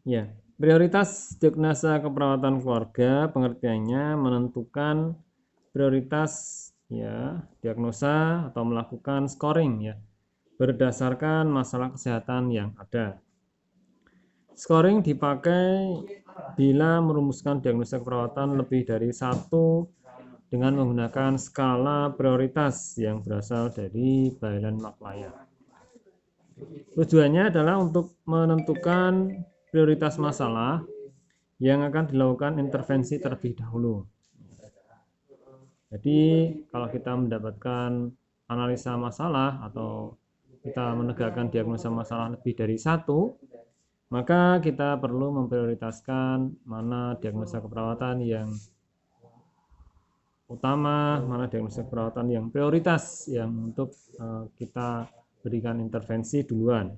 Ya, prioritas diagnosa keperawatan keluarga pengertiannya menentukan prioritas ya diagnosa atau melakukan scoring ya berdasarkan masalah kesehatan yang ada. Scoring dipakai bila merumuskan diagnosa keperawatan lebih dari satu dengan menggunakan skala prioritas yang berasal dari Baylen Maclaya. Tujuannya adalah untuk menentukan prioritas masalah yang akan dilakukan intervensi terlebih dahulu. Jadi kalau kita mendapatkan analisa masalah atau kita menegakkan diagnosa masalah lebih dari satu, maka kita perlu memprioritaskan mana diagnosa keperawatan yang utama, mana diagnosa keperawatan yang prioritas yang untuk kita berikan intervensi duluan.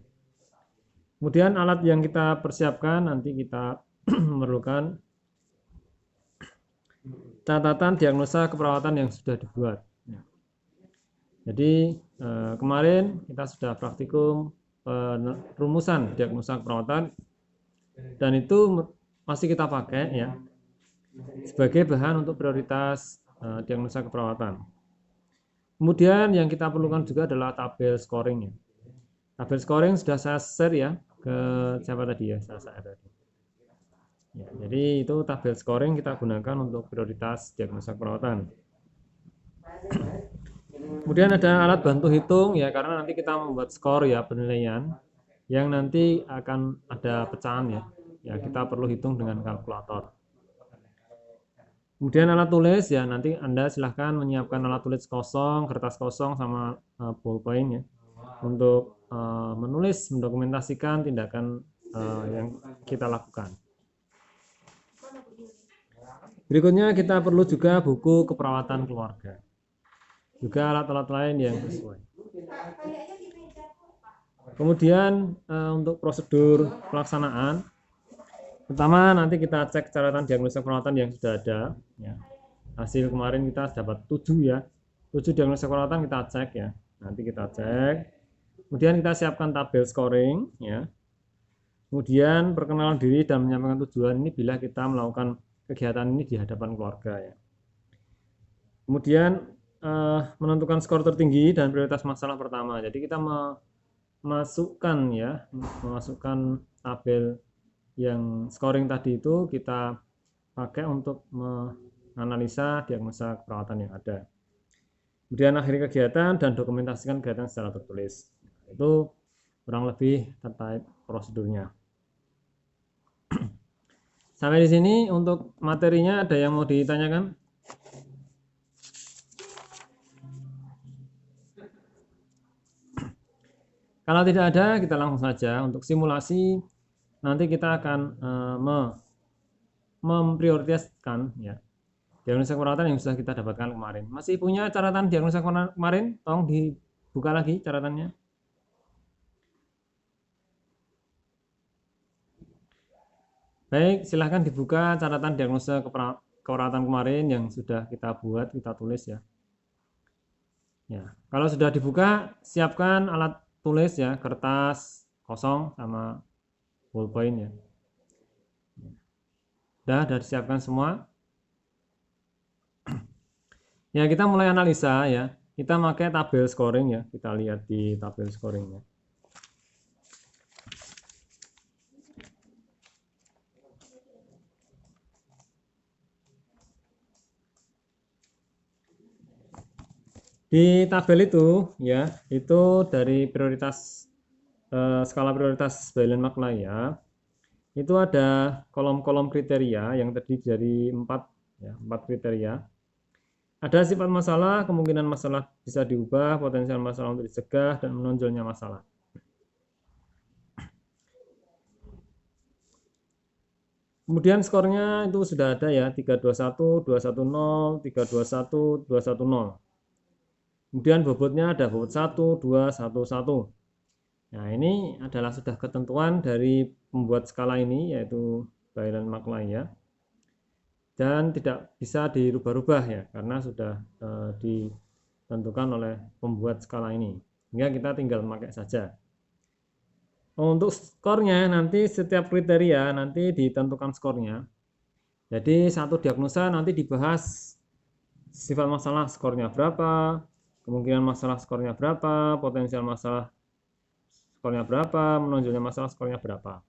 Kemudian alat yang kita persiapkan nanti kita memerlukan catatan diagnosa keperawatan yang sudah dibuat. Jadi kemarin kita sudah praktikum rumusan diagnosa keperawatan dan itu masih kita pakai ya sebagai bahan untuk prioritas diagnosa keperawatan. Kemudian yang kita perlukan juga adalah tabel scoring ya. Tabel scoring sudah saya share ya ke siapa tadi ya, saya tadi. Ya, jadi itu tabel scoring kita gunakan untuk prioritas diagnosa keperawatan. Kemudian ada alat bantu hitung ya karena nanti kita membuat skor ya penilaian yang nanti akan ada pecahan ya. Ya kita perlu hitung dengan kalkulator. Kemudian alat tulis ya nanti Anda silahkan menyiapkan alat tulis kosong, kertas kosong sama ballpoint ya untuk menulis mendokumentasikan tindakan yang kita lakukan. Berikutnya kita perlu juga buku keperawatan keluarga. Juga alat-alat lain yang sesuai. Kemudian untuk prosedur pelaksanaan, pertama nanti kita cek catatan diagnosa perawatan yang sudah ada. Ya. Hasil kemarin kita dapat 7 ya, 7 diagnosa perawatan kita cek ya. Nanti kita cek. Kemudian kita siapkan tabel scoring ya. Kemudian perkenalan diri dan menyampaikan tujuan ini bila kita melakukan kegiatan ini di hadapan keluarga ya. Kemudian menentukan skor tertinggi dan prioritas masalah pertama. Jadi kita memasukkan tabel yang scoring tadi itu kita pakai untuk menganalisa diagnosa keperawatan yang ada. Kemudian akhiri kegiatan dan dokumentasikan kegiatan secara tertulis. Itu kurang lebih terkait prosedurnya. Sampai di sini untuk materinya ada yang mau ditanyakan? Kalau tidak ada, kita langsung saja untuk simulasi. Nanti kita akan memprioritaskan ya diagnosa keperawatan yang sudah kita dapatkan kemarin. Masih punya catatan diagnosa kemarin? Tolong dibuka lagi catatannya. Baik, silahkan dibuka catatan diagnosa keperawatan kemarin yang sudah kita buat, kita tulis ya. Ya, kalau sudah dibuka, siapkan alat tulis ya, kertas kosong sama ballpoint ya. Sudah disiapkan semua. Ya, kita mulai analisa ya. Kita pakai tabel scoring ya. Kita lihat di tabel scoringnya. Di tabel itu ya, itu dari prioritas skala prioritas Baylen Maclaya itu ada kolom-kolom kriteria yang terdiri dari 4 kriteria. Ada sifat masalah, kemungkinan masalah bisa diubah, potensial masalah untuk dicegah, dan menonjolnya masalah. Kemudian skornya itu sudah ada ya, 321, 210, 321, 210. Kemudian bobotnya ada bobot 1, 2, 1, 1. Nah, ini adalah sudah ketentuan dari pembuat skala ini, yaitu Baylen Maclaya. Dan tidak bisa dirubah-rubah ya, karena sudah ditentukan oleh pembuat skala ini. Sehingga kita tinggal memakai saja. Untuk skornya nanti setiap kriteria nanti ditentukan skornya. Jadi satu diagnosa nanti dibahas sifat masalah skornya berapa, kemungkinan masalah skornya berapa, potensial masalah skornya berapa, menonjolnya masalah skornya berapa.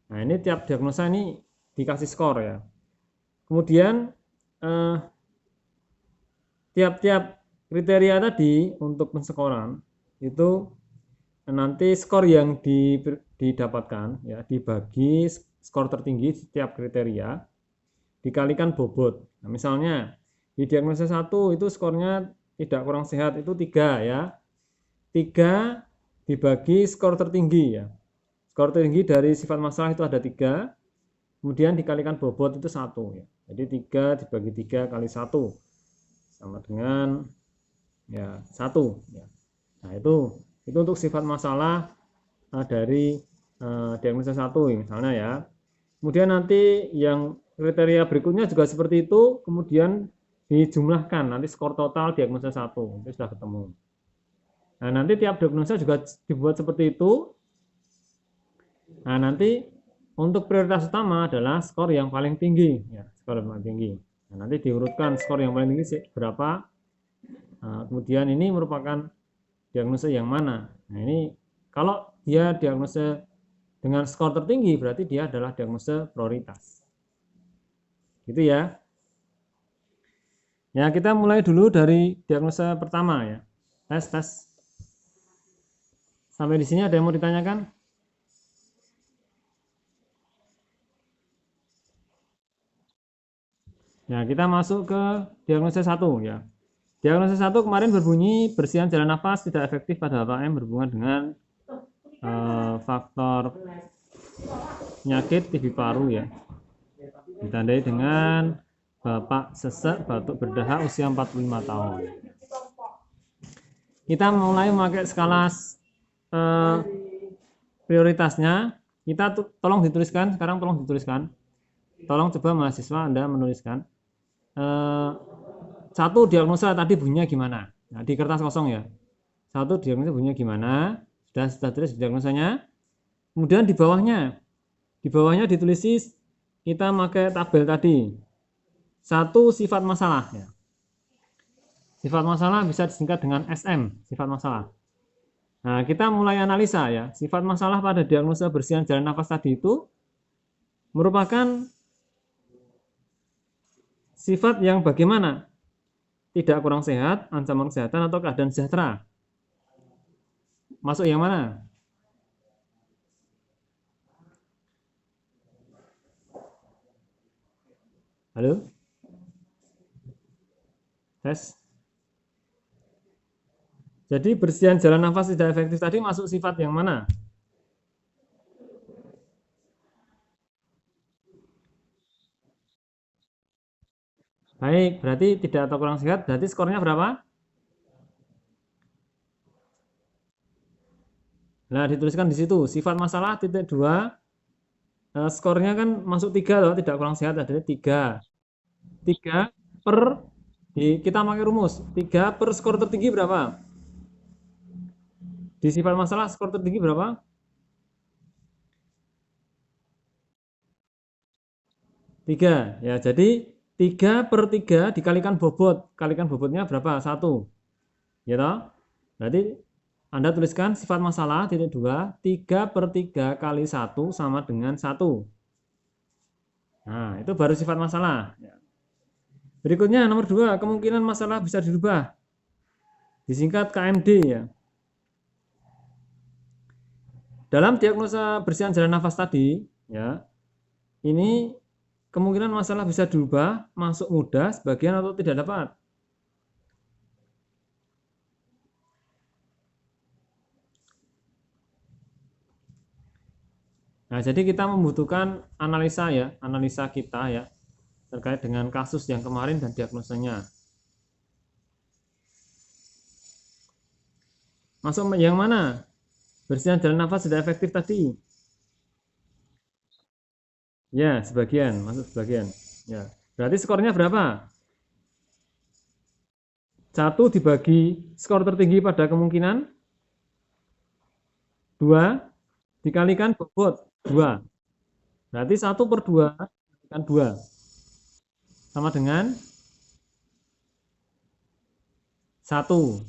Nah, ini tiap diagnosa ini dikasih skor ya. Kemudian tiap-tiap kriteria tadi untuk penskoran itu nanti skor yang didapatkan ya dibagi skor tertinggi setiap kriteria dikalikan bobot. Nah, misalnya di diagnosa 1 itu skornya tidak kurang sehat itu 3 ya. 3 dibagi skor tertinggi ya. Skor tertinggi dari sifat masalah itu ada 3, kemudian dikalikan bobot itu 1 ya. Jadi 3 dibagi 3 kali 1 sama dengan ya 1 ya. Nah, itu untuk sifat masalah dari diagnosa 1 misalnya ya. Kemudian nanti yang kriteria berikutnya juga seperti itu, kemudian dijumlahkan nanti skor total diagnosa 1 itu sudah ketemu. Nah, nanti tiap diagnosa juga dibuat seperti itu. Nah, nanti untuk prioritas utama adalah skor yang paling tinggi ya, skor yang paling tinggi. Nah, nanti diurutkan skor yang paling tinggi berapa. Nah, kemudian ini merupakan diagnosa yang mana. Nah, ini kalau dia diagnosa dengan skor tertinggi berarti dia adalah diagnosa prioritas. Gitu ya. Ya, kita mulai dulu dari diagnosa pertama ya. Tes. Sampai di sini ada yang mau ditanyakan? Ya, kita masuk ke diagnosa 1 ya. Diagnosa 1 kemarin berbunyi bersihan jalan nafas tidak efektif pada Bapak M berhubungan dengan faktor penyakit TB paru ya. Ditandai dengan Bapak sesek batuk berdahak usia 45 tahun. Kita mulai memakai skala prioritasnya. Kita tolong dituliskan, sekarang tolong dituliskan. Tolong coba mahasiswa Anda menuliskan. Satu diagnosa tadi bunyinya gimana? Nah, di kertas kosong ya. Satu diagnosa bunyinya gimana? Sudah tulis diagnosanya. Kemudian di bawahnya ditulisi kita pakai tabel tadi. Satu sifat masalah ya. Sifat masalah bisa disingkat dengan SM, sifat masalah. Nah, kita mulai analisa ya. Sifat masalah pada diagnosa bersihan jalan nafas tadi itu merupakan sifat yang bagaimana? Tidak kurang sehat, ancaman kesehatan, atau keadaan sejahtera. Masuk yang mana? Halo? Tes. Jadi bersihan jalan nafas tidak efektif tadi masuk sifat yang mana? Baik, berarti tidak atau kurang sehat, berarti skornya berapa? Nah, dituliskan di situ, sifat masalah titik 2, skornya kan masuk 3 loh, tidak kurang sehat, ada 3. 3 per, kita pakai rumus, 3 per skor tertinggi berapa? Di sifat masalah skor tertinggi berapa? 3. Ya, jadi 3 per 3 dikalikan bobot. Kalikan bobotnya berapa? 1. Ya toh? Berarti Anda tuliskan sifat masalah titik 2, 3 per 3 kali 1 sama dengan 1. Nah, itu baru sifat masalah. Berikutnya nomor 2, kemungkinan masalah bisa dirubah. Disingkat KMD ya. Dalam diagnosa bersihan jalan nafas tadi, ya, ini kemungkinan masalah bisa dirubah, masuk mudah, sebagian atau tidak dapat. Nah, jadi kita membutuhkan analisa ya, analisa kita ya, terkait dengan kasus yang kemarin dan diagnosanya. Masuk yang mana? Bersihan jalan nafas tidak efektif tadi. Ya, sebagian, masuk sebagian. Ya, berarti skornya berapa? 1 dibagi skor tertinggi pada kemungkinan 2 dikalikan bobot 2. Berarti 1/2 dikalikan 2 sama dengan 1.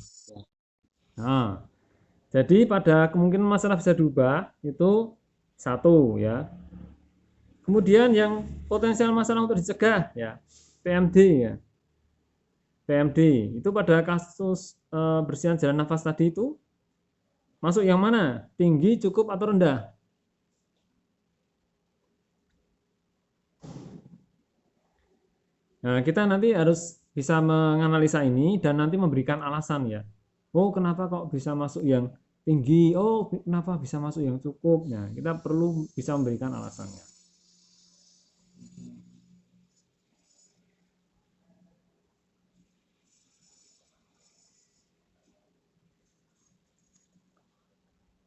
Nah, jadi pada kemungkinan masalah bisa diubah itu 1 ya. Kemudian yang potensial masalah untuk dicegah ya, PMD ya. PMD itu pada kasus bersihan jalan nafas tadi itu masuk yang mana? Tinggi, cukup atau rendah? Nah, kita nanti harus bisa menganalisa ini dan nanti memberikan alasan ya. Oh, kenapa kok bisa masuk yang tinggi? Oh, kenapa bisa masuk yang cukup? Nah, kita perlu bisa memberikan alasannya.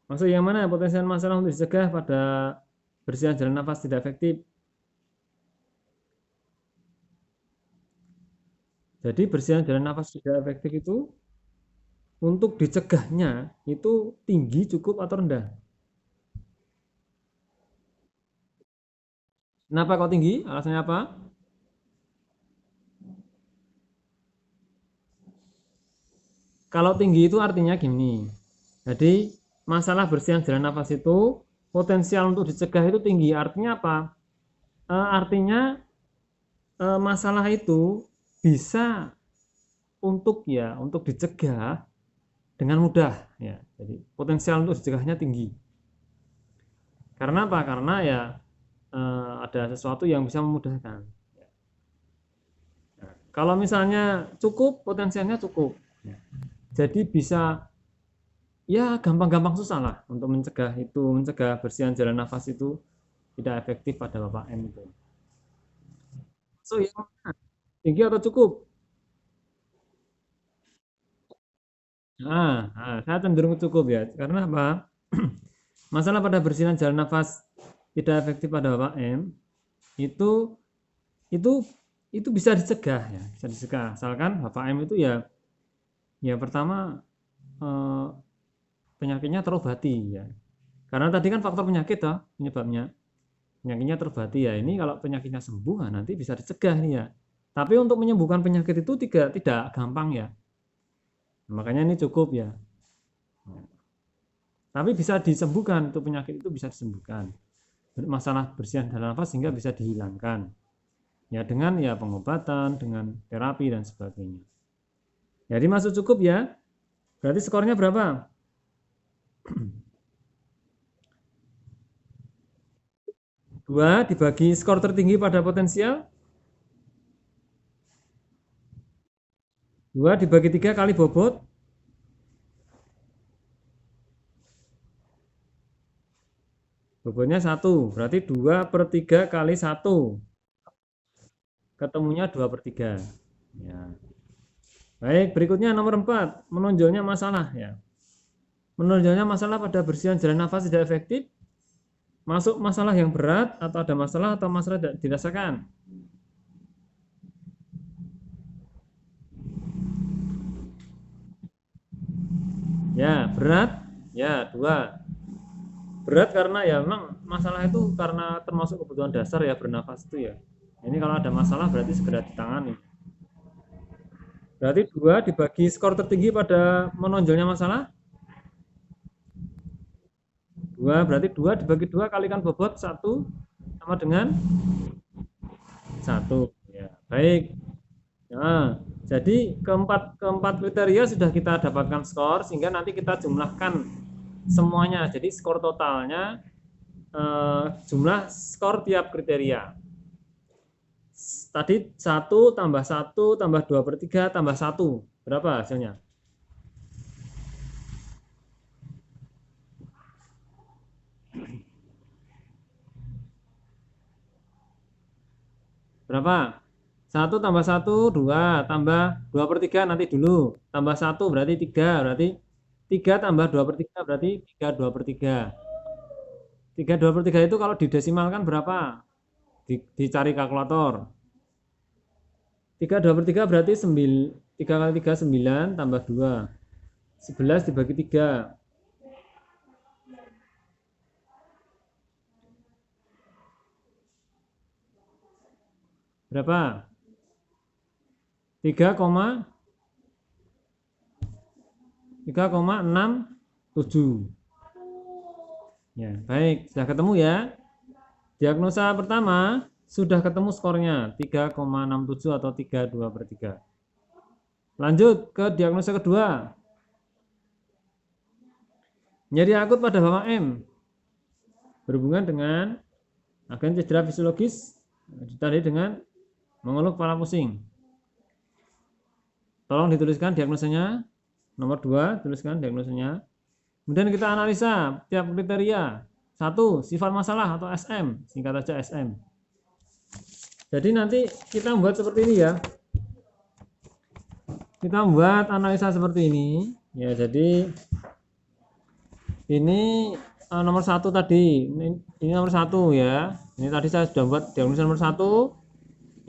Masuk yang mana? Potensial masalah untuk dicegah pada bersihan jalan nafas tidak efektif. Jadi bersihan jalan nafas tidak efektif itu untuk dicegahnya itu tinggi, cukup atau rendah? Kenapa kok tinggi? Alasannya apa? Kalau tinggi itu artinya gini. Jadi masalah bersihan jalan nafas itu potensial untuk dicegah itu tinggi. Artinya apa? Artinya masalah itu bisa untuk dicegah dengan mudah ya. Jadi potensial untuk dicegahnya tinggi. Karena apa? Karena ya ada sesuatu yang bisa memudahkan. Nah, kalau misalnya cukup, potensialnya cukup. Jadi bisa ya gampang-gampang susah lah untuk mencegah bersihan jalan nafas itu tidak efektif pada Bapak M itu. So yang tinggi atau cukup? Saya cenderung cukup ya. Karena apa? Masalah pada bersihan jalan nafas tidak efektif pada Bapak M itu itu itu bisa dicegah ya, bisa dicegah. Asalkan Bapak M itu ya pertama eh, penyakitnya terobati ya. Karena tadi kan faktor penyakit toh penyebabnya. Penyakitnya terobati ya. Ini kalau penyakitnya sembuh nanti bisa dicegah nih ya. Tapi untuk menyembuhkan penyakit itu tidak gampang ya. Makanya ini cukup ya. Tapi bisa disembuhkan, untuk penyakit itu bisa disembuhkan. Masalah bersihan dalam nafas sehingga bisa dihilangkan. Ya dengan ya pengobatan, dengan terapi dan sebagainya. Jadi masuk cukup ya. Berarti skornya berapa? 2 dibagi skor tertinggi pada potensial. 2 dibagi 3 kali bobot. Bobotnya 1, berarti 2/3 kali 1. Ketemunya 2/3. Ya. Baik, berikutnya nomor 4, menonjolnya masalah ya. Menonjolnya masalah pada bersihan jalan nafas tidak efektif. Masuk masalah yang berat atau ada masalah atau masalah tidak dirasakan. Ya, berat. Ya, 2. Berat karena ya memang masalah itu karena termasuk kebutuhan dasar ya bernafas itu ya. Ini kalau ada masalah berarti segera ditangani. Berarti 2 dibagi skor tertinggi pada menonjolnya masalah. 2 berarti 2 dibagi 2 kalikan bobot 1 sama dengan 1. Ya, baik. Nah, jadi keempat kriteria sudah kita dapatkan skor sehingga nanti kita jumlahkan semuanya. Jadi skor totalnya jumlah skor tiap kriteria. Tadi 1 tambah 1 tambah 2/3 tambah 1. Berapa hasilnya? Berapa? 1 tambah 1, 2. Tambah 2/3 nanti dulu. Tambah 1 berarti 3. Berarti 3 tambah 2/3 berarti 3 2/3. 3 2/3 itu kalau didesimalkan berapa? Dicari kalkulator. 3 2/3 berarti 3 kali 3 9 tambah 2. 11 dibagi 3. berapa? 3,67. Ya, baik, sudah ketemu ya. Diagnosa pertama sudah ketemu skornya 3,67 atau 32/3. Lanjut ke diagnosa kedua. Nyeri akut pada Bapak M berhubungan dengan agen cedera fisiologis ditandai dengan mengeluh kepala pusing. Tolong dituliskan diagnosanya. Nomor 2, tuliskan diagnosanya. Kemudian kita analisa tiap kriteria. 1. Sifat masalah atau SM, singkat saja SM. Jadi nanti kita membuat seperti ini ya. Kita membuat analisa seperti ini. Ya, jadi ini nomor 1 tadi. Ini nomor 1 ya. Ini tadi saya sudah buat diagnosa nomor 1.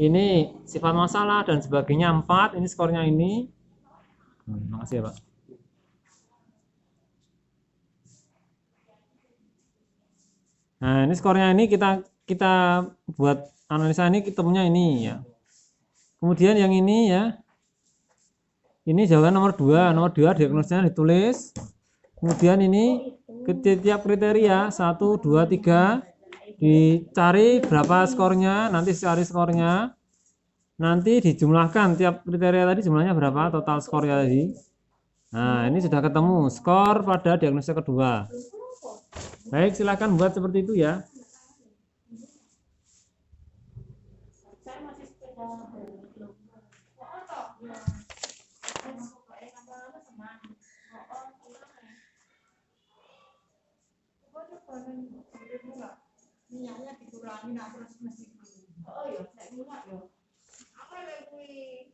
Ini sifat masalah dan sebagainya 4. Ini skornya ini. Terima kasih ya Pak. Nah, ini skornya ini kita buat analisa ini ketemunya ini ya. Kemudian yang ini ya. Ini jawaban nomor 2. Nomor 2 diagnosanya ditulis. Kemudian ini tiap kriteria 1, 2, 3 dicari berapa skornya, nanti cari skornya. Nanti dijumlahkan tiap kriteria tadi jumlahnya berapa total skornya tadi. Nah, ini sudah ketemu skor pada diagnosa kedua. Baik, silakan buat seperti itu ya.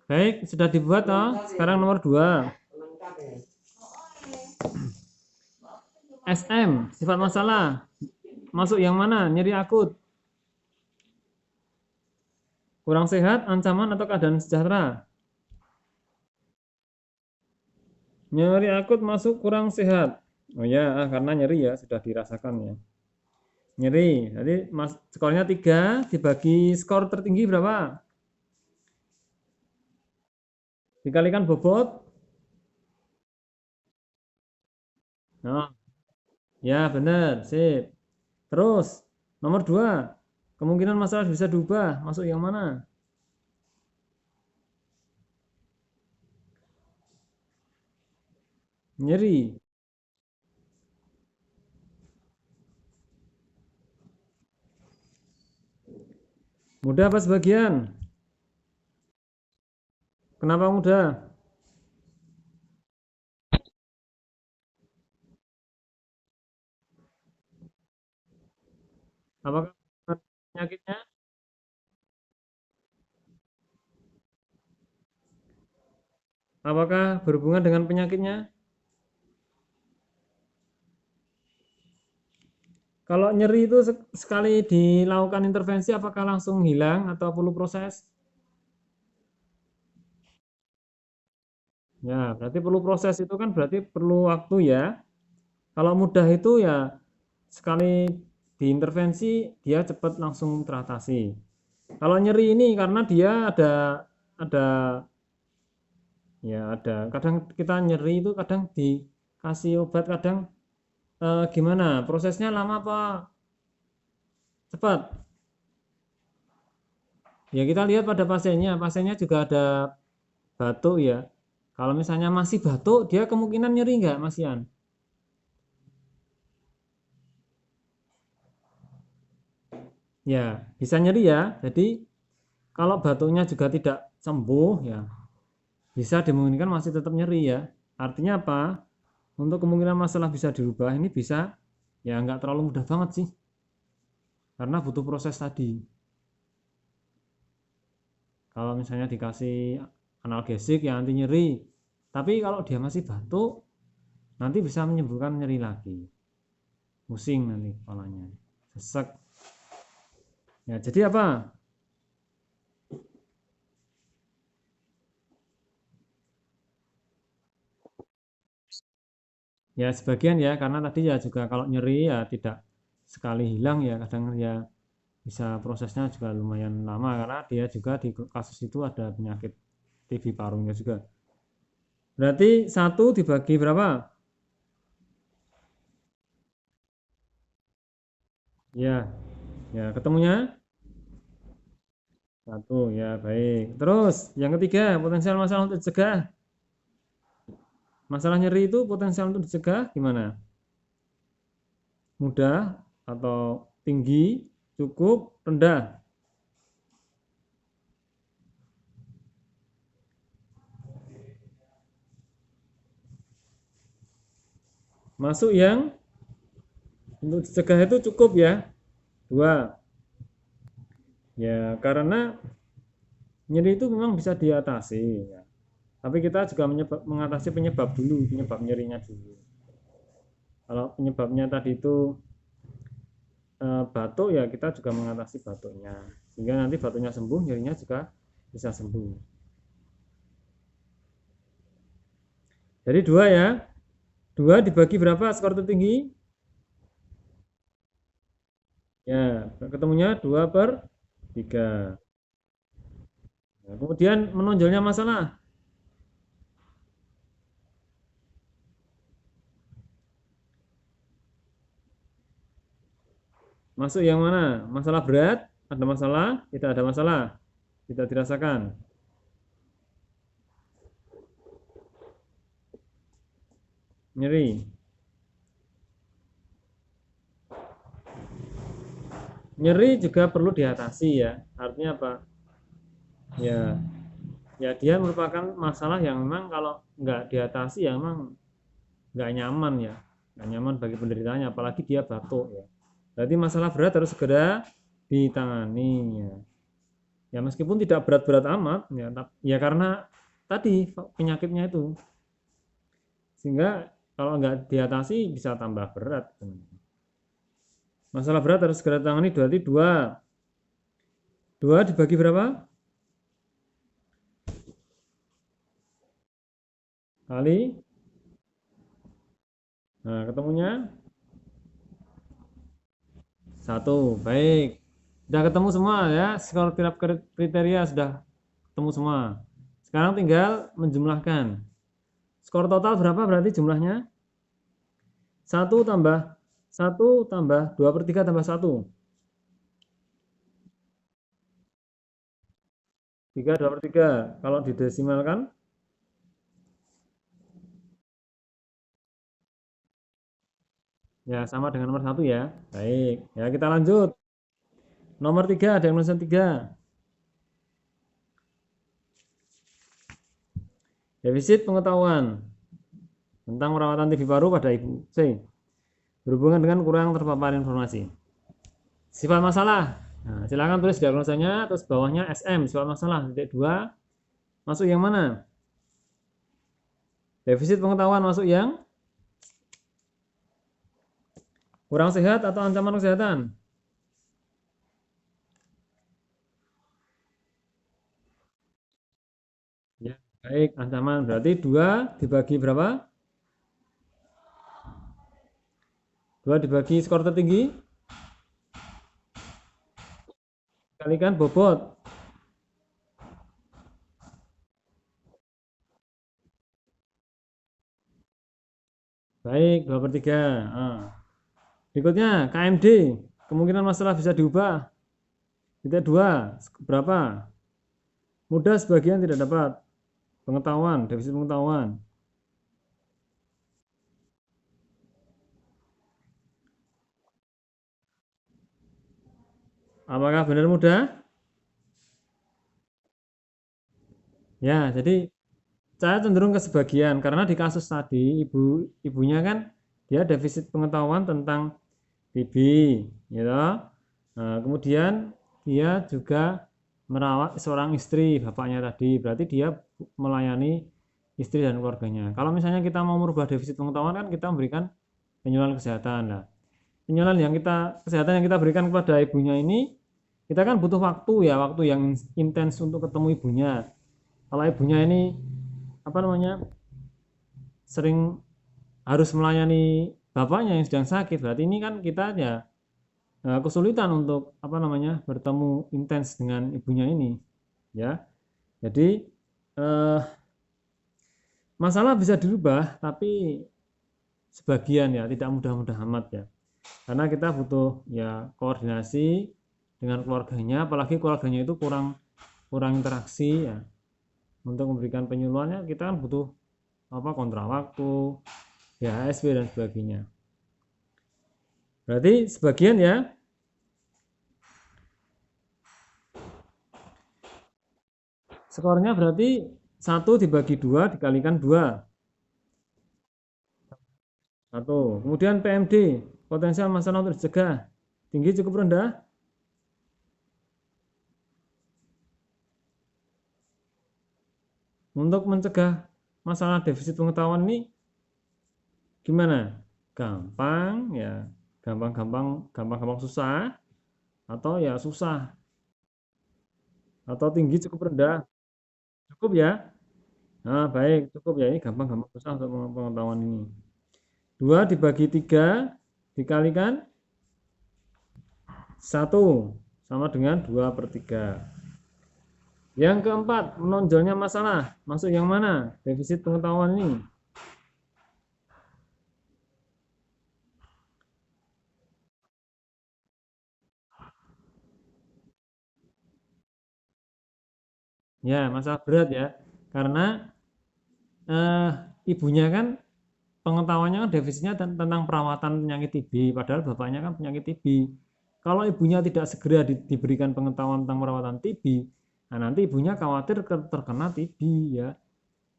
Baik, sudah dibuat toh. Sekarang nomor 2. SM, sifat masalah. Masuk yang mana? Nyeri akut. Kurang sehat, ancaman atau keadaan sejahtera? Nyeri akut masuk kurang sehat. Oh ya, karena nyeri ya, sudah dirasakan ya. Nyeri, jadi skornya 3 dibagi skor tertinggi berapa? Dikalikan bobot. Nah, ya benar, sip. Terus, nomor 2, kemungkinan masalah bisa diubah, masuk yang mana? Nyeri. Mudah apa sebagian? Kenapa mudah? Apakah penyakitnya? Apakah berhubungan dengan penyakitnya? Kalau nyeri itu sekali dilakukan intervensi apakah langsung hilang atau perlu proses? Ya, berarti perlu proses itu kan berarti perlu waktu ya. Kalau mudah itu ya sekali diintervensi dia cepat langsung teratasi. Kalau nyeri ini karena dia ada ya ada kadang kita nyeri itu kadang dikasih obat kadang gimana prosesnya lama apa cepat? Ya kita lihat pada pasiennya juga ada batuk ya. Kalau misalnya masih batuk, dia kemungkinan nyeri nggak, Mas Ian? Ya, bisa nyeri ya. Jadi kalau batuknya juga tidak sembuh ya, bisa dimungkinkan masih tetap nyeri ya. Artinya apa? Untuk kemungkinan masalah bisa dirubah ini bisa ya nggak terlalu mudah banget sih. Karena butuh proses tadi. Kalau misalnya dikasih analgesik ya anti nyeri. Tapi kalau dia masih batuk, nanti bisa menyembuhkan nyeri lagi. Pusing nanti kepalanya. Sesek. Ya, jadi apa? Ya sebagian ya, karena tadi ya juga kalau nyeri ya tidak sekali hilang ya, kadang ya bisa prosesnya juga lumayan lama karena dia juga di kasus itu ada penyakit TB parunya juga. Berarti 1 dibagi berapa? Ya, ya ketemunya 1 ya, baik. Terus yang ketiga, potensial masalah untuk dicegah. Masalah nyeri itu potensial untuk dicegah gimana? Mudah atau tinggi, cukup, rendah? Masuk yang untuk dicegah itu cukup ya, 2. Ya, karena nyeri itu memang bisa diatasi ya. Tapi kita juga mengatasi penyebab dulu, penyebab nyerinya dulu. Kalau penyebabnya tadi itu batuk ya kita juga mengatasi batuknya. Sehingga nanti batuknya sembuh, nyerinya juga bisa sembuh. Jadi 2 ya. 2 dibagi berapa skor tertinggi? Ya, ketemunya 2/3. Nah, kemudian menonjolnya masalah. Masuk yang mana? Masalah berat? Ada masalah? Tidak ada masalah? Tidak dirasakan? Nyeri. Nyeri juga perlu diatasi ya. Artinya apa? Ya, ya dia merupakan masalah yang memang kalau nggak diatasi ya memang nggak nyaman ya. Nggak nyaman bagi penderitanya, apalagi dia batuk ya. Berarti masalah berat harus segera ditangani ya. Ya meskipun tidak berat-berat amat ya, ya karena tadi penyakitnya itu. Sehingga kalau nggak diatasi bisa tambah berat. Masalah berat harus segera ditangani, berarti 2. 2 dibagi berapa? Kali. Nah, ketemunya 1. Baik. Sudah ketemu semua ya, skor tiap kriteria sudah ketemu semua. Sekarang tinggal menjumlahkan. Skor total berapa berarti jumlahnya? 1 tambah 2/3 tambah 1. 3 2/3. Kalau didesimalkan ya sama dengan nomor 1 ya. Baik, ya kita lanjut. Nomor 3 ada yang nulisan 3. Defisit pengetahuan tentang perawatan TB paru pada ibu C berhubungan dengan kurang terpapar informasi. Sifat masalah. Nah, silakan tulis diagnosanya, terus bawahnya SM, sifat masalah. Titik 2, masuk yang mana? Defisit pengetahuan masuk yang kurang sehat atau ancaman kesehatan? Ya, baik, ancaman. Berarti 2 dibagi berapa? 2 dibagi skor tertinggi kalikan bobot. Baik, 2/3. Nah, berikutnya KMD, kemungkinan masalah bisa diubah. Titik 2, berapa? Mudah sebagian tidak dapat. Pengetahuan, defisit pengetahuan. Apakah benar mudah? Ya, jadi saya cenderung ke sebagian karena di kasus tadi ibunya kan dia defisit pengetahuan tentang TB, gitu. Nah, kemudian dia juga merawat seorang istri, bapaknya tadi, berarti dia melayani istri dan keluarganya. Kalau misalnya kita mau merubah defisit pengetahuan kan kita memberikan penyuluhan kesehatan. Nah, penyuluhan kesehatan yang kita berikan kepada ibunya ini, kita kan butuh waktu ya, waktu yang intens untuk ketemu ibunya. Kalau ibunya ini apa namanya sering harus melayani bapaknya yang sedang sakit, berarti ini kan kita ya kesulitan untuk apa namanya bertemu intens dengan ibunya ini, ya. Jadi masalah bisa dirubah, tapi sebagian ya, tidak mudah-mudah amat ya. Karena kita butuh ya koordinasi dengan keluarganya, apalagi keluarganya itu kurang interaksi ya. Untuk memberikan penyuluhannya kita kan butuh apa kontra waktu, HSP dan sebagainya. Berarti sebagian ya. Skornya berarti 1 dibagi 2 dikalikan 2. 1. Kemudian PMD, potensial masalah untuk dicegah. Tinggi cukup rendah? Untuk mencegah masalah defisit pengetahuan ini gimana? Gampang ya, gampang susah, atau ya susah, atau tinggi cukup rendah? Cukup ya? Nah, baik, cukup ya. Ini gampang susah untuk pengetahuan ini. 2 dibagi 3 dikalikan 1 sama dengan 2/3. Yang keempat, menonjolnya masalah. Masuk yang mana? Defisit pengetahuan ini. Ya, masalah berat ya. Karena ibunya kan pengetahuannya kan defisitnya tentang perawatan penyakit TB, padahal bapaknya kan penyakit TB. Kalau ibunya tidak segera diberikan pengetahuan tentang perawatan TB, nah nanti ibunya khawatir terkena TB ya.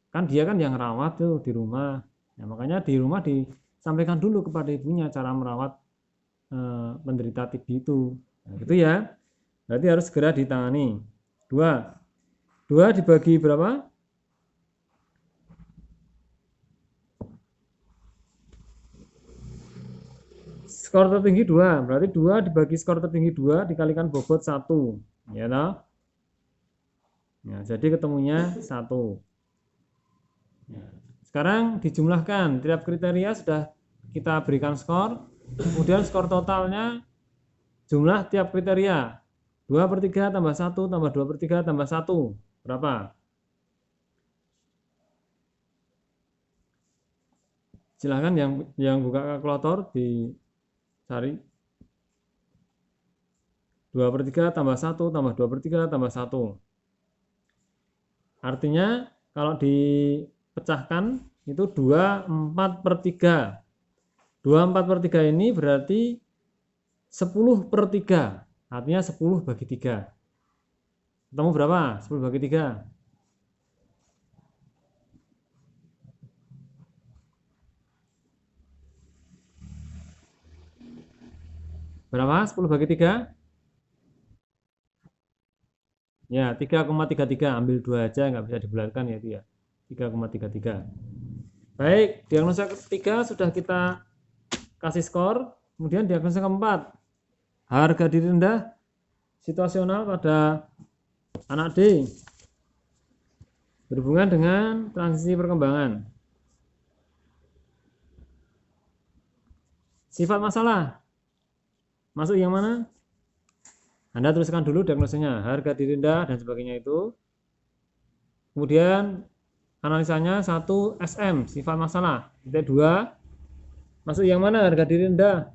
Kan dia kan yang rawat tuh di rumah. Nah, makanya di rumah disampaikan dulu kepada ibunya cara merawat penderita TB itu. Nah, gitu ya. Berarti harus segera ditangani. 2 dibagi berapa? Skor tertinggi 2, berarti 2 dibagi skor tertinggi 2 dikalikan bobot 1. Ya toh? Nah, jadi ketemunya 1. Sekarang dijumlahkan, tiap kriteria sudah kita berikan skor, kemudian skor totalnya jumlah tiap kriteria. 2/3 tambah 1 tambah 2/3 tambah 1. Berapa? Silahkan yang buka kalkulator dicari. 2/3 tambah 1 tambah 2/3 tambah 1. Artinya kalau dipecahkan itu 2/4/3. 2/4/3 ini berarti 10/3. Artinya 10 bagi 3. Ketemu berapa? 10 bagi 3. Berapa? 10 bagi 3? Ya, 3,33. Ambil 2 aja, nggak bisa dibulatkan ya itu ya. 3,33. Baik, diagnosa ketiga sudah kita kasih skor. Kemudian diagnosa keempat, harga diri rendah situasional pada anak D berhubungan dengan transisi perkembangan. Sifat masalah masuk yang mana? Anda tuliskan dulu diagnosanya, harga diri rendah dan sebagainya itu. Kemudian analisanya 1 SM, sifat masalah. Titik 2, masuk yang mana harga diri rendah?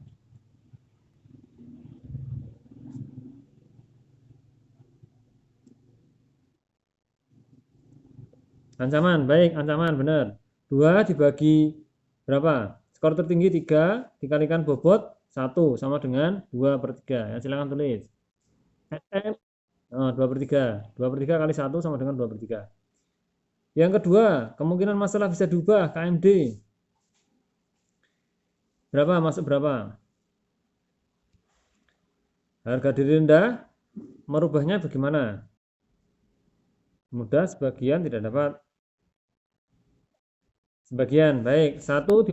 Ancaman, baik, ancaman, benar. 2 dibagi berapa? Skor tertinggi 3 dikalikan bobot 1 sama dengan 2/3. Ya, silakan tulis. SM 2/3. 2/3 kali 1 sama dengan 2/3. Yang kedua, kemungkinan masalah bisa diubah, KMD. Berapa? Masuk berapa? Harga diri rendah, merubahnya bagaimana? Mudah, sebagian, tidak dapat. Sebagian, baik. 1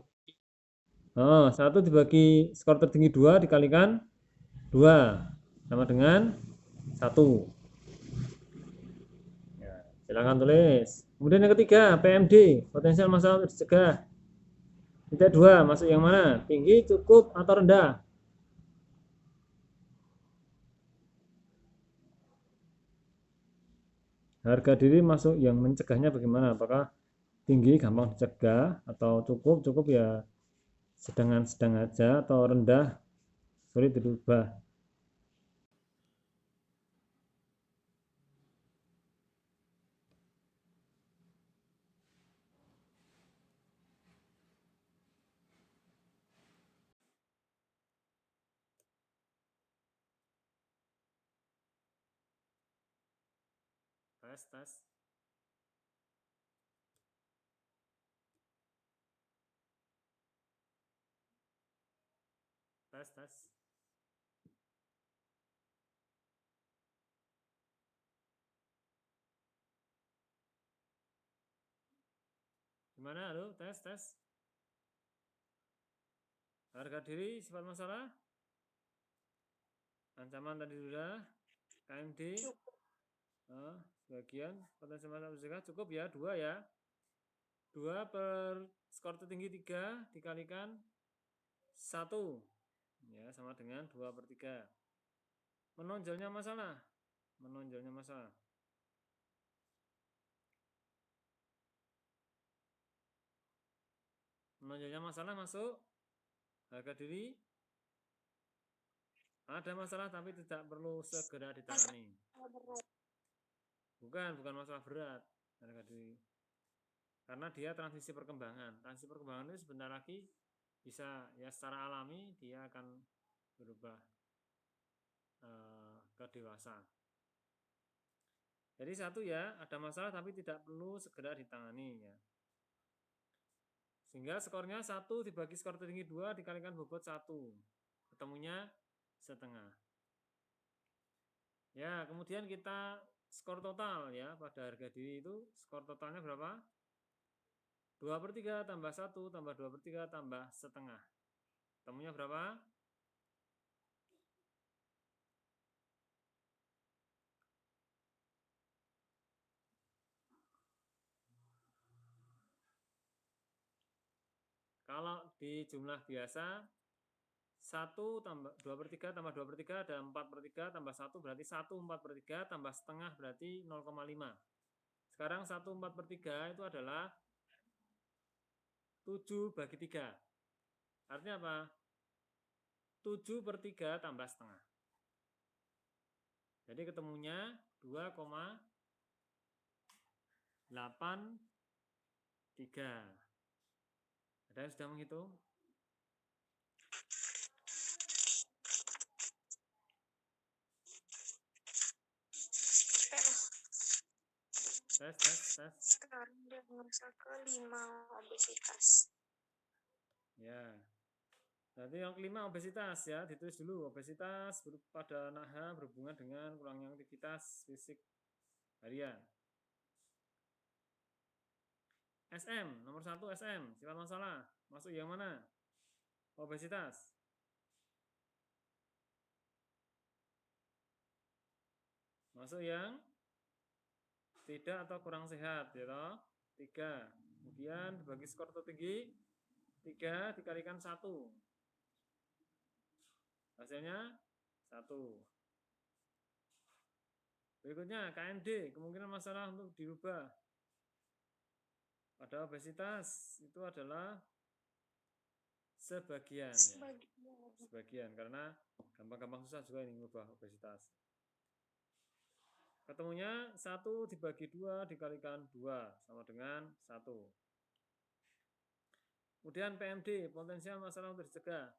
dibagi skor tertinggi 2 dikalikan 2 sama dengan 1. Ya, silakan tulis. Kemudian yang ketiga, PMD, potensial masalah untuk dicegah. Titik 2, masuk yang mana? Tinggi, cukup, atau rendah? harga diri masuk yang mencegahnya bagaimana? Apakah tinggi gampang dicegah atau cukup ya sedang aja atau rendah sulit dirubah? Tes. Tes. Gimana? Halo, tes. Harga diri sifat masalah? Ancaman tadi sudah. KMD? Sebagian potensi masalah mencegah cukup ya, 2 ya. 2 per skor tertinggi 3 dikalikan 1. Ya, sama dengan 2 per 3. Menonjolnya masalah. Menonjolnya masalah masuk harga diri. Ada masalah tapi tidak perlu segera ditangani. Bukan masalah berat harga diri. Karena dia transisi perkembangan. Transisi perkembangan itu sebentar lagi bisa ya secara alami dia akan berubah ke dewasa. Jadi 1 ya, ada masalah tapi tidak perlu segera ditangani ya. Sehingga skornya 1 dibagi skor tertinggi 2 dikalikan bobot 1. Ketemunya setengah. Ya, kemudian kita skor total ya, pada harga diri itu skor totalnya berapa? 2 per 3 tambah 1 tambah 2 per 3 tambah setengah. Ketemunya berapa? Kalau di jumlah biasa 1 tambah 2 per 3 tambah 2 per 3 ada 4 per 3 tambah 1 berarti 1 4 per 3 tambah setengah berarti 0,5. Sekarang 1 4 per 3 itu adalah 7 bagi 3. Artinya apa? 7 per 3 tambah setengah. Jadi ketemunya 2,83. Ada yang sudah menghitung? Tes. Sekarang dia merasa ke-5 obesitas. Ya. Berarti yang kelima obesitas ya, ditulis dulu. Obesitas pada naha berhubungan dengan kurangnya aktivitas fisik harian. SM, nomor 1 SM, sifat masalah. Masuk yang mana? Obesitas. Masuk yang tidak atau kurang sehat, ya toh? 3. Kemudian bagi skor tertinggi 3 dikalikan 1. Hasilnya 1. Berikutnya KMD, kemungkinan masalah untuk dirubah pada obesitas itu adalah sebagian ya. Sebagian karena gampang-gampang susah juga ini merubah obesitas. Ketemunya 1 dibagi 2 dikalikan 2 sama dengan 1. Kemudian PMD, potensial masalah untuk dicegah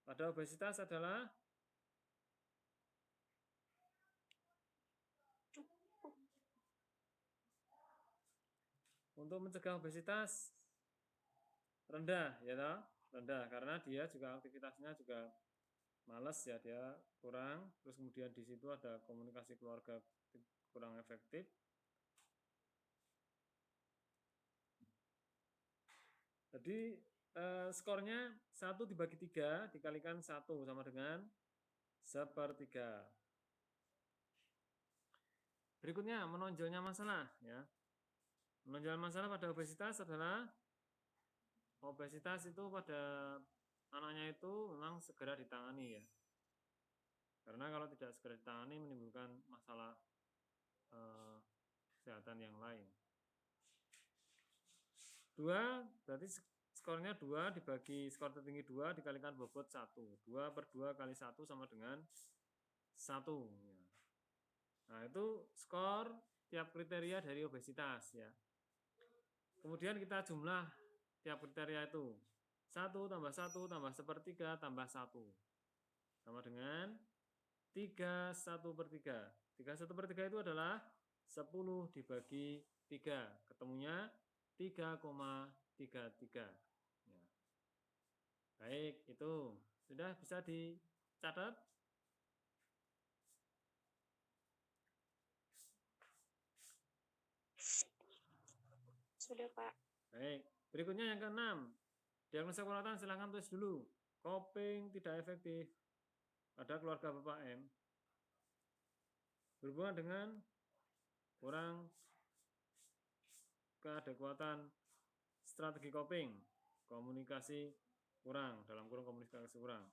pada obesitas adalah untuk mencegah obesitas rendah ya toh? Rendah karena dia juga aktivitasnya juga males ya, dia kurang, terus kemudian di situ ada komunikasi keluarga kurang efektif. Jadi skornya 1 dibagi 3 dikalikan 1 sama dengan 1/3. Berikutnya menonjolnya masalah ya. Menonjol masalah pada obesitas adalah obesitas itu pada anaknya itu memang segera ditangani ya. Karena kalau tidak segera ditangani menimbulkan masalah kesehatan yang lain. 2 berarti skornya 2 dibagi skor tertinggi 2 dikalikan bobot 1. 2 per 2 kali 1 sama dengan 1. Ya. Nah, itu skor tiap kriteria dari obesitas ya. Kemudian kita jumlah tiap kriteria itu. 1 tambah 1 tambah 1/3 tambah 1. Sama dengan 3/1/3. 3/1/3 itu adalah 10 dibagi 3. Ketemunya 3,33. Ya. Baik, itu sudah bisa dicatat. Sudah, Pak. Baik, berikutnya yang ke-6. Diagnosa keperawatan silahkan tulis dulu. Coping tidak efektif pada keluarga Bapak M berhubungan dengan kurang keadekuatan strategi coping, komunikasi kurang, dalam kurung komunikasi kurang.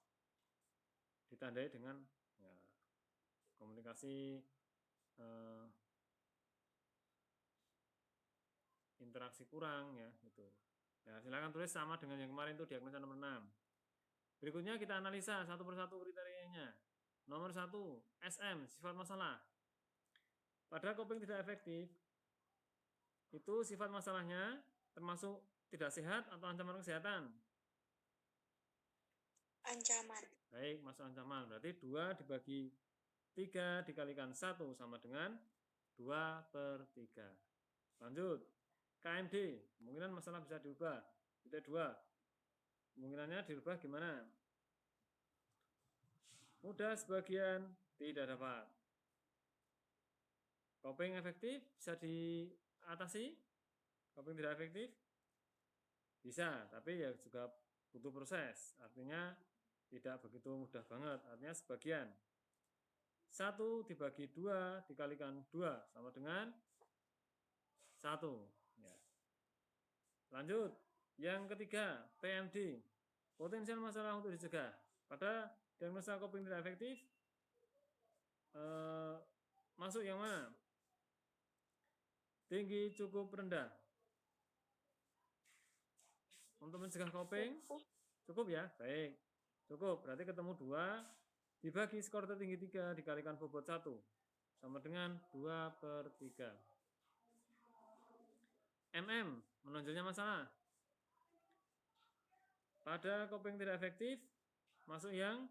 Ditandai dengan ya, komunikasi interaksi kurang ya itu. Ya, silakan tulis sama dengan yang kemarin itu diagnosa nomor 6. Berikutnya kita analisa satu persatu kriterianya. Nomor 1, SM, sifat masalah. Pada coping tidak efektif, itu sifat masalahnya termasuk tidak sehat atau ancaman kesehatan? Ancaman. Baik, masuk ancaman. Berarti 2 dibagi 3 dikalikan 1 sama dengan 2/3. Lanjut. KMD, kemungkinan masalah bisa diubah. Titik 2. Kemungkinannya dirubah gimana? Mudah sebagian, tidak dapat. Coping efektif bisa diatasi? Coping tidak efektif? Bisa, tapi ya juga butuh proses. Artinya tidak begitu mudah banget. Artinya sebagian. 1 dibagi 2 dikalikan 2 sama dengan 1. Ya. Lanjut. Yang ketiga, PMD. Potensial masalah untuk dicegah. Pada diagnosa coping tidak efektif, masuk yang mana? Tinggi cukup rendah. Untuk mencegah coping, cukup ya? Baik. Cukup, berarti ketemu 2 dibagi skor tertinggi 3 dikalikan bobot 1 sama dengan 2/3. MM, menonjolnya masalah. Pada coping tidak efektif, masuk yang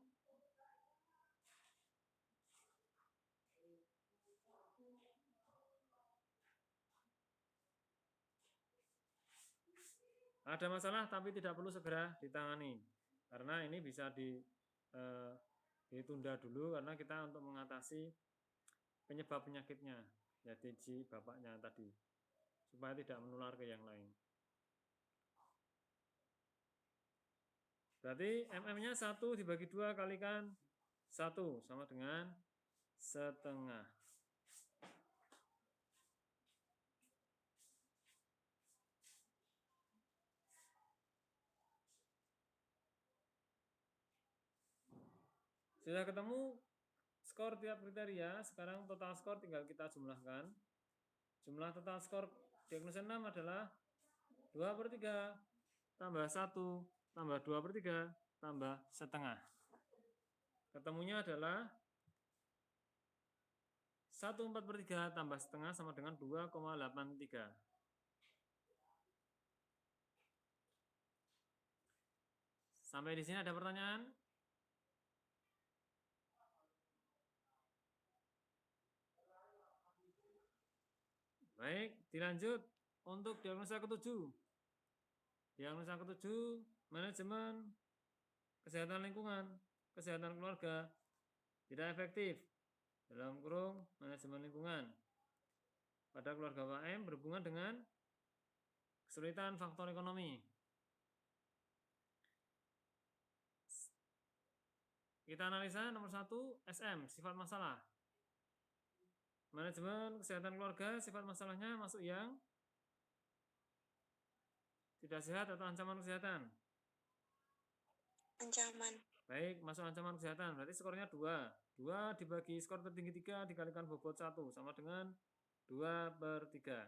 ada masalah tapi tidak perlu segera ditangani. Karena ini bisa ditunda dulu karena kita untuk mengatasi penyebab penyakitnya, yaitu si bapaknya tadi, supaya tidak menular ke yang lain. Berarti MM-nya 1 dibagi 2 kalikan 1 sama dengan setengah. Sudah ketemu skor tiap kriteria, sekarang total skor tinggal kita jumlahkan. Jumlah total skor diagnosa 6 adalah 2/3 tambah 1 tambah 2/3 tambah setengah. Ketemunya adalah 1/4/3 tambah setengah sama dengan 2,83. Sampai di sini ada pertanyaan? Baik, dilanjut untuk diagnosa ke-7. Diagnosa ke-7, manajemen kesehatan lingkungan, kesehatan keluarga tidak efektif. Dalam kurung manajemen lingkungan. Pada keluarga Pak M berhubungan dengan kesulitan faktor ekonomi. Kita analisa nomor 1, SM, sifat masalah. Manajemen kesehatan keluarga, sifat masalahnya masuk yang tidak sehat atau ancaman kesehatan? Ancaman. Baik, masuk ancaman kesehatan. Berarti skornya 2. 2 dibagi skor tertinggi 3 dikalikan bobot 1 sama dengan 2/3.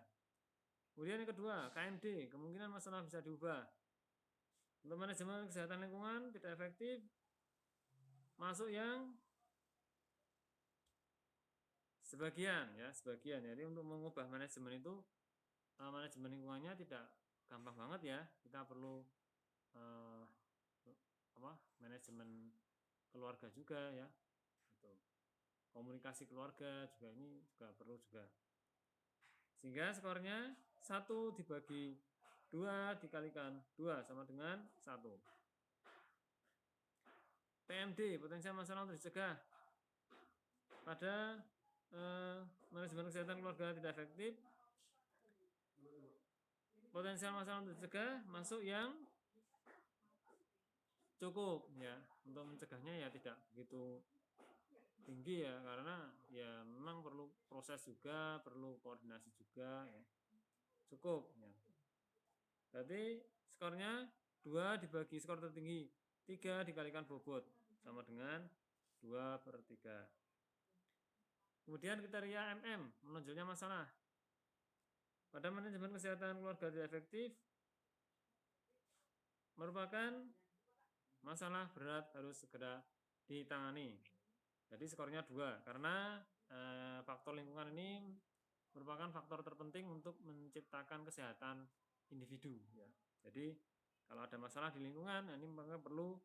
Kemudian yang kedua, KMD, kemungkinan masalah bisa diubah. Untuk manajemen kesehatan lingkungan tidak efektif, masuk yang sebagian ya, sebagian. Jadi untuk mengubah manajemen itu, manajemen lingkungannya tidak gampang banget ya. Kita perlu manajemen keluarga juga ya. Gitu. Komunikasi keluarga juga ini juga perlu juga. Sehingga skornya 1 dibagi 2 dikalikan 2 sama dengan 1. PMD, potensial masalah untuk dicegah. Pada manajemen kesehatan keluarga tidak efektif, potensial masalah untuk dicegah masuk yang cukup ya. Untuk mencegahnya ya tidak begitu tinggi ya, karena ya memang perlu proses juga, perlu koordinasi juga ya. Cukup ya. Berarti skornya 2 dibagi skor tertinggi 3 dikalikan bobot sama dengan 2/3. Kemudian kriteria MM, menonjolnya masalah. Pada manajemen kesehatan keluarga tidak efektif merupakan masalah berat harus segera ditangani. Jadi skornya 2 karena faktor lingkungan ini merupakan faktor terpenting untuk menciptakan kesehatan individu ya. Jadi kalau ada masalah di lingkungan ini maka perlu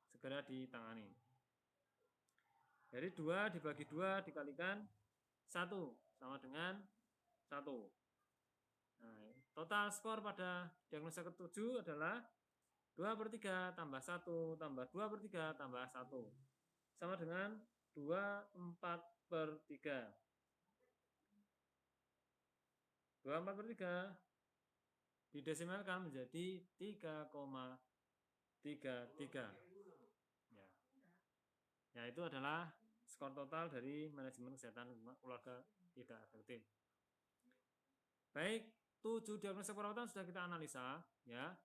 segera ditangani. Jadi 2 dibagi 2 dikalikan 1 sama dengan 1. Nah, total skor pada diagnosa ke-7 adalah 2/3 tambah 1 tambah 2/3 tambah 1 sama dengan 24/3. 24/3 didesimalkan menjadi 3,33. Ya. Ya, itu adalah skor total dari manajemen kesehatan keluarga tidak efektif. Baik, 7 diagnosa perawatan sudah kita analisa ya.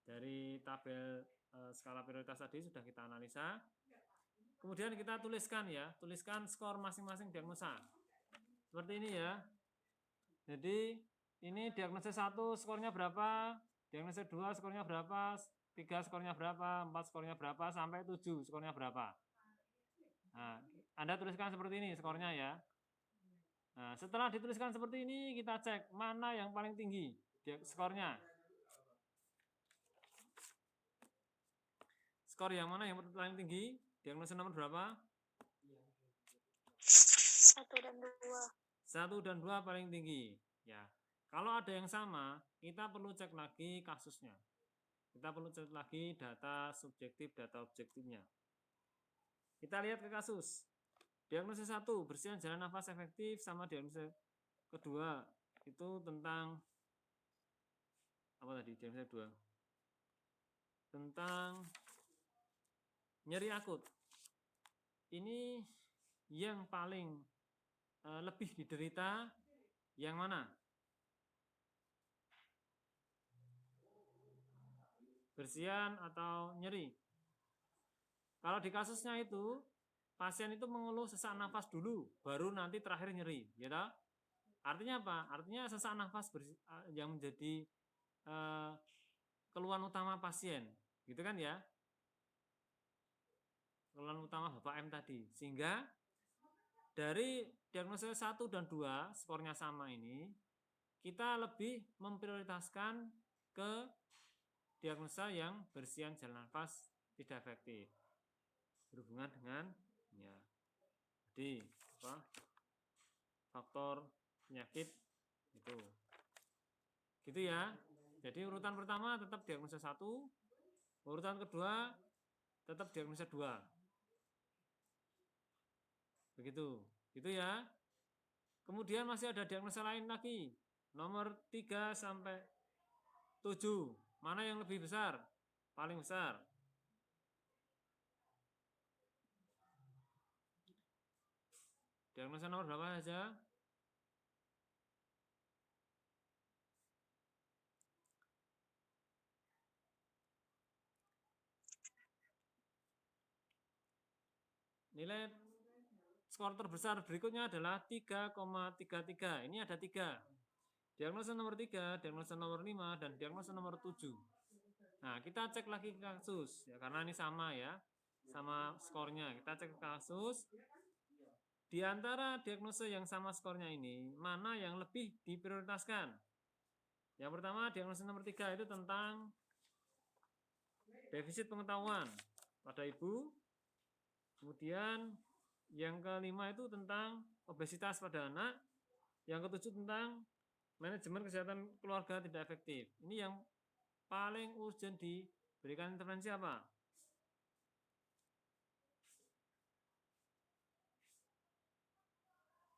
Dari tabel skala prioritas tadi sudah kita analisa. Kemudian kita tuliskan ya, tuliskan skor masing-masing diagnosa. Seperti ini ya. Jadi ini diagnosa 1 skornya berapa, diagnosa 2 skornya berapa, 3 skornya berapa, 4 skornya berapa, sampai 7 skornya berapa. Nah, Anda tuliskan seperti ini skornya ya. Nah, setelah dituliskan seperti ini, kita cek mana yang paling tinggi skornya. Skor yang mana yang paling tinggi? Diagnosa nomor berapa? 1 dan 2. 1 dan 2 paling tinggi. Ya. Kalau ada yang sama, kita perlu cek lagi kasusnya. Kita perlu cek lagi data subjektif, data objektifnya. Kita lihat ke kasus. Diagnosa 1, bersihan jalan nafas efektif, sama diagnosa kedua itu tentang apa tadi? Diagnosa 2 tentang nyeri akut. Ini yang paling lebih diderita yang mana? Bersihan atau nyeri? Kalau di kasusnya itu pasien itu mengeluh sesak nafas dulu, baru nanti terakhir nyeri, ya toh? Artinya apa? Artinya sesak nafas yang menjadi keluhan utama pasien, gitu kan ya? Keluhan utama Bapak M tadi. Sehingga dari diagnosa 1 dan 2 skornya sama ini, kita lebih memprioritaskan ke diagnosa yang bersihan jalan nafas tidak efektif. Berhubungan dengan ya. Jadi faktor penyakit itu. Gitu ya. Jadi urutan pertama tetap diagnosa 1, urutan kedua tetap diagnosa 2. Begitu. Gitu ya. Kemudian masih ada diagnosa lain lagi. Nomor 3 sampai 7. Mana yang lebih besar? Paling besar. Diagnosa nomor berapa saja? Nilai skor terbesar berikutnya adalah 3,33. Ini ada 3. Diagnosa nomor 3, diagnosa nomor 5, dan diagnosa nomor 7. Nah, kita cek lagi ke kasus ya, karena ini sama ya. Sama skornya. Kita cek ke kasus. Di antara diagnosa yang sama skornya ini, mana yang lebih diprioritaskan? Yang pertama, diagnosa nomor 3 itu tentang defisit pengetahuan pada ibu. Kemudian yang kelima itu tentang obesitas pada anak. Yang ketujuh tentang manajemen kesehatan keluarga tidak efektif. Ini yang paling urgent diberikan intervensi apa?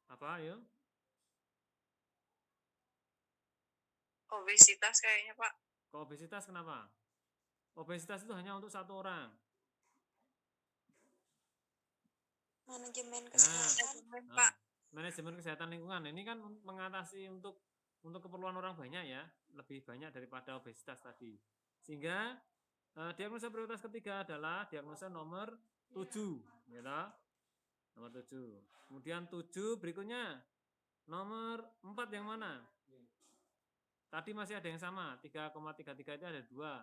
Apa ya? Obesitas kayaknya, Pak. Kok obesitas kenapa? Obesitas itu hanya untuk satu orang. Manajemen Nah, kesehatan, nah, Pak. manajemen kesehatan lingkungan ini kan mengatasi untuk keperluan orang banyak ya, lebih banyak daripada obesitas tadi. Sehingga diagnosa prioritas ketiga adalah diagnosa nomor 7, ya. Nomor 7. Kemudian 7 berikutnya nomor 4 yang mana? Tadi masih ada yang sama, 3,33 itu ada 2.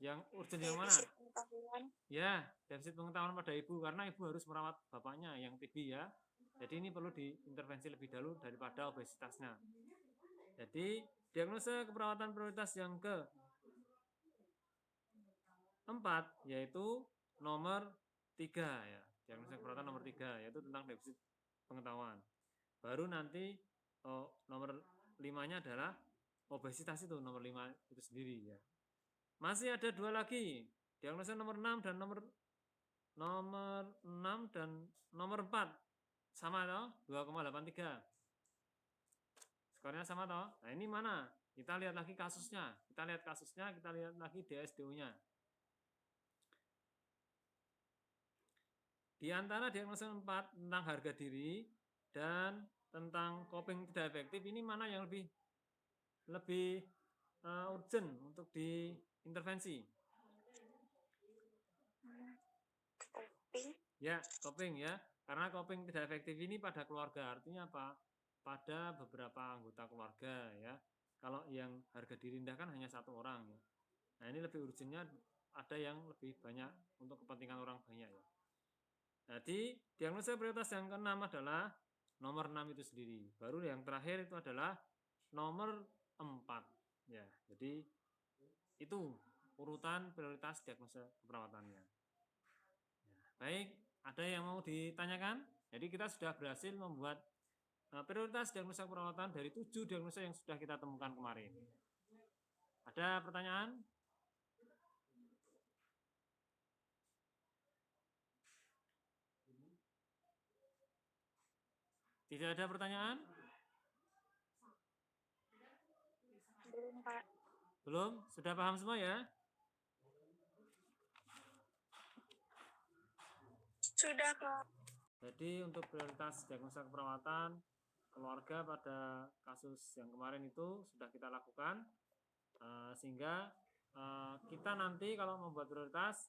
Yang urgent yang mana? Defisit pengetahuan. Ya, defisit pengetahuan pada ibu karena ibu harus merawat bapaknya yang TB ya. Jadi ini perlu diintervensi lebih dahulu daripada obesitasnya. Jadi diagnosa keperawatan prioritas yang keempat yaitu nomor 3 ya. Diagnosa keperawatan nomor 3 yaitu tentang defisit pengetahuan. Baru nanti nomor 5-nya adalah obesitas itu nomor 5 itu sendiri ya. Masih ada 2 lagi. Diagnosa nomor 6 dan nomor 6 dan nomor 4 sama toh 2,83. Skornya sama toh. Nah, ini mana? Kita lihat lagi kasusnya. Kita lihat lagi DSDO-nya. Di antara diagnosa 4 tentang harga diri dan tentang coping tidak efektif, ini mana yang lebih urgent untuk diintervensi? Coping. Ya, coping ya. Karena coping tidak efektif ini pada keluarga, artinya apa? Pada beberapa anggota keluarga ya. Kalau yang harga diri rendah kan hanya satu orang ya. Nah, ini lebih urgentnya ada yang lebih banyak untuk kepentingan orang banyak ya. Jadi, diagnosa prioritas yang keenam adalah nomor 6 itu sendiri. Baru yang terakhir itu adalah nomor 4 ya. Jadi itu urutan prioritas diagnosa keperawatannya. Ya, baik, ada yang mau ditanyakan? Jadi kita sudah berhasil membuat prioritas diagnosa keperawatan dari 7 diagnosa yang sudah kita temukan kemarin. Ada pertanyaan? Tidak ada pertanyaan? Belum, Pak. Belum? Sudah paham semua ya? Sudah, Pak. Jadi untuk prioritas diagnosa keperawatan keluarga pada kasus yang kemarin itu sudah kita lakukan, sehingga kita nanti kalau membuat prioritas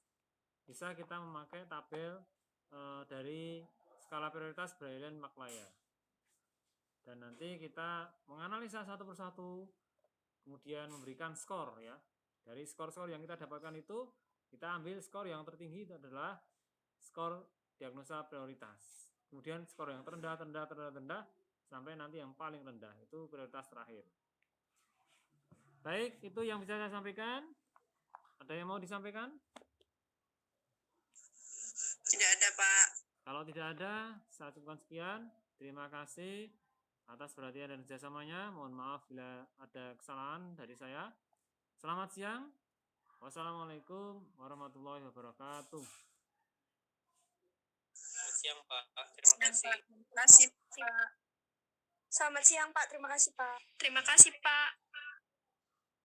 bisa kita memakai tabel dari skala prioritas Brilliant-Maclaya. Dan nanti kita menganalisa satu persatu, kemudian memberikan skor ya. Dari skor-skor yang kita dapatkan itu, kita ambil skor yang tertinggi itu adalah skor diagnosa prioritas. Kemudian skor yang terendah, sampai nanti yang paling rendah, itu prioritas terakhir. Baik, itu yang bisa saya sampaikan. Ada yang mau disampaikan? Tidak ada, Pak. Kalau tidak ada, saya cukupkan sekian. Terima kasih atas perhatian dan kerjasamanya. Mohon maaf bila ada kesalahan dari saya. Selamat siang. Wassalamualaikum warahmatullahi wabarakatuh. Selamat siang, Pak. Terima kasih. Terima kasih, Pak. Selamat siang, Pak. Terima kasih, Pak. Terima kasih, Pak.